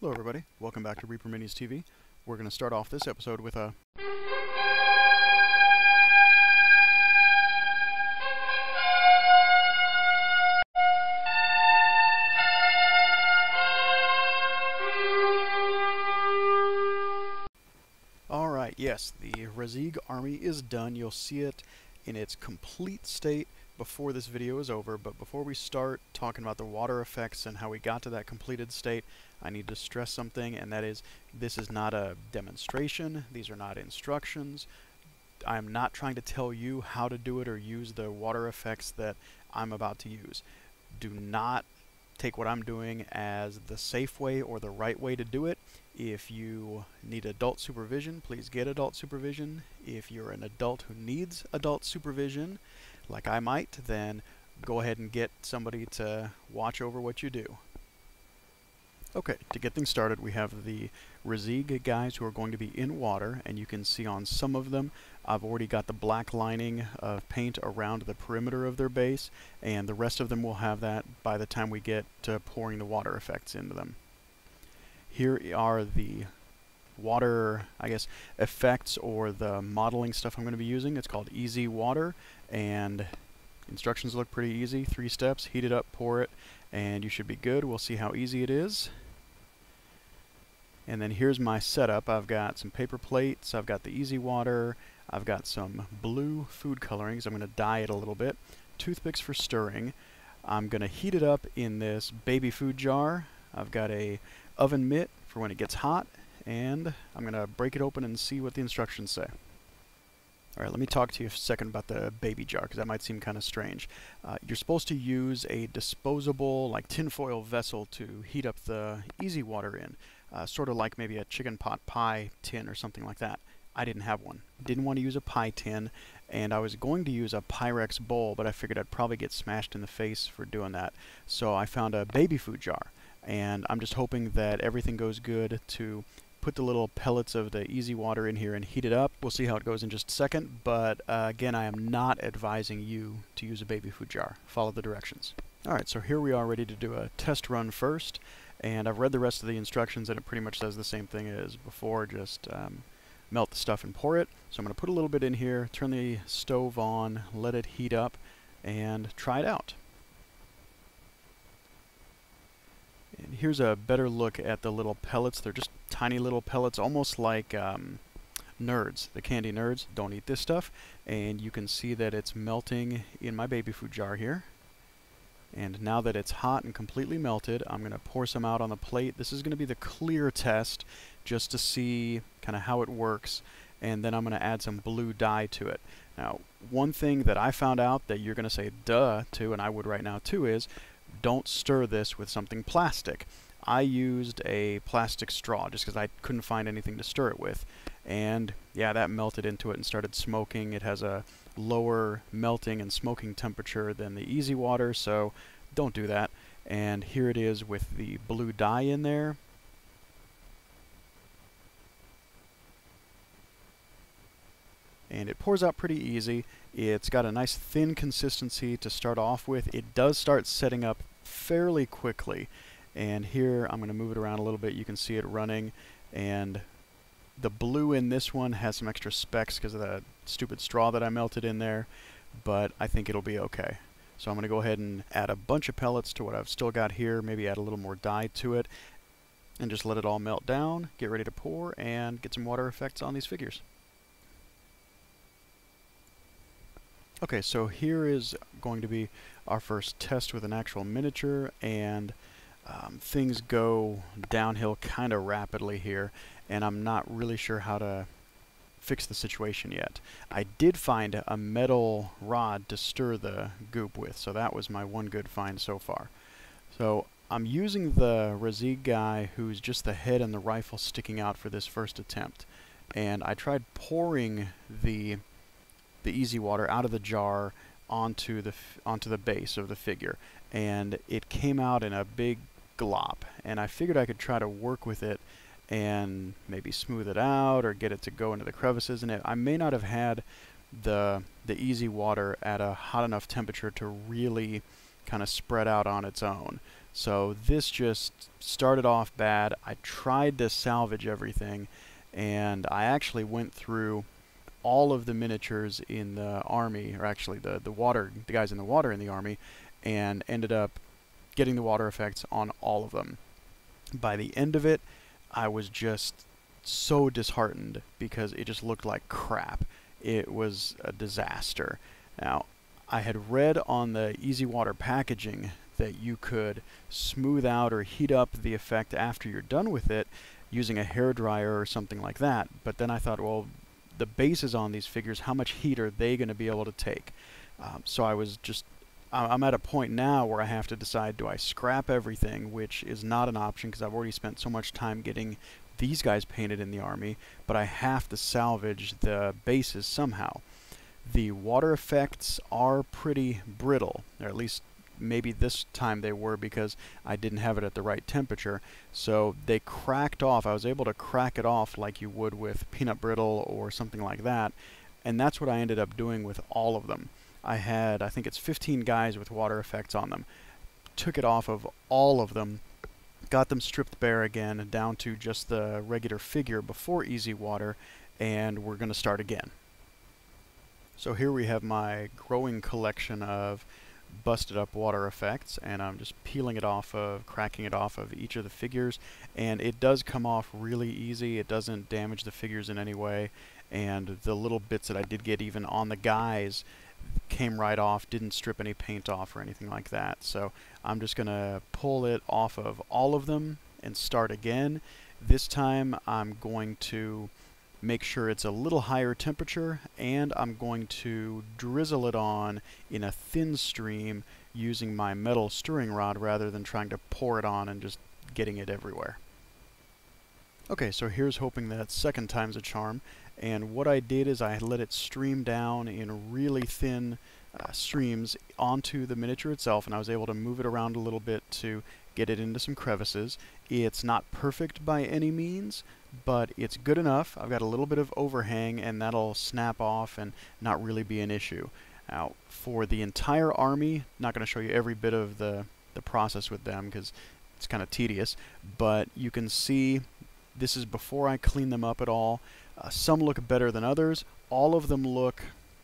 Hello everybody, welcome back to ReaperMinisTV. We're going to start off this episode with a... Alright, yes, the Razig army is done. You'll see it in its complete state before this video is over, but before we start talking about the water effects and how we got to that completed state, I need to stress something, and that is, this is not a demonstration, these are not instructions. I am not trying to tell you how to do it or use the water effects that I'm about to use. Do not take what I'm doing as the safe way or the right way to do it. If you need adult supervision, please get adult supervision. If you're an adult who needs adult supervision, like I might, then go ahead and get somebody to watch over what you do. Okay, to get things started, we have the Razig guys who are going to be in water, and you can see on some of them I've already got the black lining of paint around the perimeter of their base, and the rest of them will have that by the time we get to pouring the water effects into them. Here are the water, I guess, effects or the modeling stuff I'm going to be using. It's called Easy Water, and instructions look pretty easy. 3 steps: heat it up, pour it, and you should be good. We'll see how easy it is. And then here's my setup. I've got some paper plates, I've got the Easy Water, I've got some blue food colorings. I'm going to dye it a little bit. Toothpicks for stirring. I'm going to heat it up in this baby food jar. I've got a oven mitt for when it gets hot, and I'm going to break it open and see what the instructions say. Alright, let me talk to you for a second about the baby jar, because that might seem kind of strange. You're supposed to use a disposable, like tinfoil vessel to heat up the Easy Water in, sort of like maybe a chicken pot pie tin or something like that. I didn't have one. Didn't want to use a pie tin, and I was going to use a Pyrex bowl, but I figured I'd probably get smashed in the face for doing that. So I found a baby food jar, and I'm just hoping that everything goes good to put the little pellets of the Easy Water in here and heat it up. We'll see how it goes in just a second, but again, I am not advising you to use a baby food jar. Follow the directions. Alright, so here we are ready to do a test run first, and I've read the rest of the instructions and it pretty much says the same thing as before, just melt the stuff and pour it. So I'm going to put a little bit in here, turn the stove on, let it heat up, and try it out. And here's a better look at the little pellets. They're just tiny little pellets, almost like Nerds, the candy Nerds. Don't eat this stuff. And you can see that it's melting in my baby food jar here. And now that it's hot and completely melted, I'm going to pour some out on the plate. This is going to be the clear test, just to see kind of how it works. And then I'm going to add some blue dye to it. Now, one thing that I found out that you're going to say duh to, and I would right now too, is don't stir this with something plastic. I used a plastic straw just because I couldn't find anything to stir it with. And yeah, that melted into it and started smoking. It has a lower melting and smoking temperature than the Easy Water, so don't do that. And here it is with the blue dye in there. And it pours out pretty easy. It's got a nice thin consistency to start off with. It does start setting up fairly quickly. And here I'm going to move it around a little bit. You can see it running. And the blue in this one has some extra specks because of the stupid straw that I melted in there. But I think it'll be okay. So I'm going to go ahead and add a bunch of pellets to what I've still got here. Maybe add a little more dye to it. And just let it all melt down. Get ready to pour and get some water effects on these figures. Okay, so here is going to be our first test with an actual miniature, and things go downhill kind of rapidly here, and I'm not really sure how to fix the situation yet. I did find a metal rod to stir the goop with, so that was my one good find so far. So I'm using the Razig guy who's just the head and the rifle sticking out for this first attempt, and I tried pouring the Easy Water out of the jar onto the base of the figure, and it came out in a big glop, and I figured I could try to work with it and maybe smooth it out or get it to go into the crevices in it. I may not have had the Easy Water at a hot enough temperature to really kind of spread out on its own. So this just started off bad. I tried to salvage everything, and I actually went through all of the miniatures in the army, or actually the guys in the water in the army, and ended up getting the water effects on all of them. By the end of it, I was just so disheartened because it just looked like crap. It was a disaster. Now, I had read on the Easy Water packaging that you could smooth out or heat up the effect after you're done with it using a hairdryer or something like that. But then I thought, well, the bases on these figures, how much heat are they going to be able to take? So I'm at a point now where I have to decide, do I scrap everything, which is not an option because I've already spent so much time getting these guys painted in the army, but I have to salvage the bases somehow. The water effects are pretty brittle, or at least maybe this time they were because I didn't have it at the right temperature. So they cracked off. I was able to crack it off like you would with peanut brittle or something like that, and that's what I ended up doing with all of them. I think it's 15 guys with water effects on them. Took it off of all of them, got them stripped bare again down to just the regular figure before Easy Water, and we're going to start again. So here we have my growing collection of busted up water effects, and I'm just peeling it off of, cracking it off of each of the figures, and it does come off really easy. It doesn't damage the figures in any way, and the little bits that I did get even on the guys came right off, didn't strip any paint off or anything like that. So I'm just gonna pull it off of all of them and start again. This time I'm going to make sure it's a little higher temperature, and I'm going to drizzle it on in a thin stream using my metal stirring rod rather than trying to pour it on and just getting it everywhere. Okay, so here's hoping that second time's a charm, and what I did is I let it stream down in really thin streams onto the miniature itself, and I was able to move it around a little bit to get it into some crevices. It's not perfect by any means, but it's good enough. I've got a little bit of overhang, and that'll snap off and not really be an issue. Now, for the entire army, not going to show you every bit of the process with them because it's kind of tedious, but you can see this is before I clean them up at all. Some look better than others. All of them look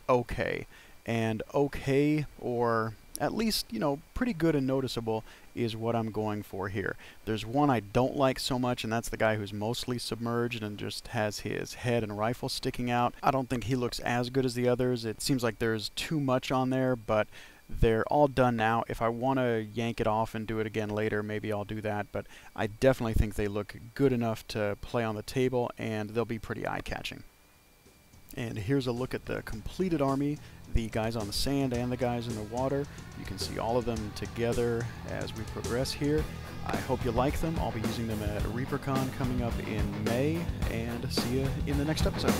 okay. And okay, or at least, you know, pretty good and noticeable is what I'm going for here. There's one I don't like so much, and that's the guy who's mostly submerged and just has his head and rifle sticking out. I don't think he looks as good as the others. It seems like there's too much on there, but they're all done now. If I want to yank it off and do it again later, maybe I'll do that, but I definitely think they look good enough to play on the table, and they'll be pretty eye-catching. And here's a look at the completed army, the guys on the sand and the guys in the water. You can see all of them together as we progress here. I hope you like them. I'll be using them at ReaperCon coming up in May, and see you in the next episode.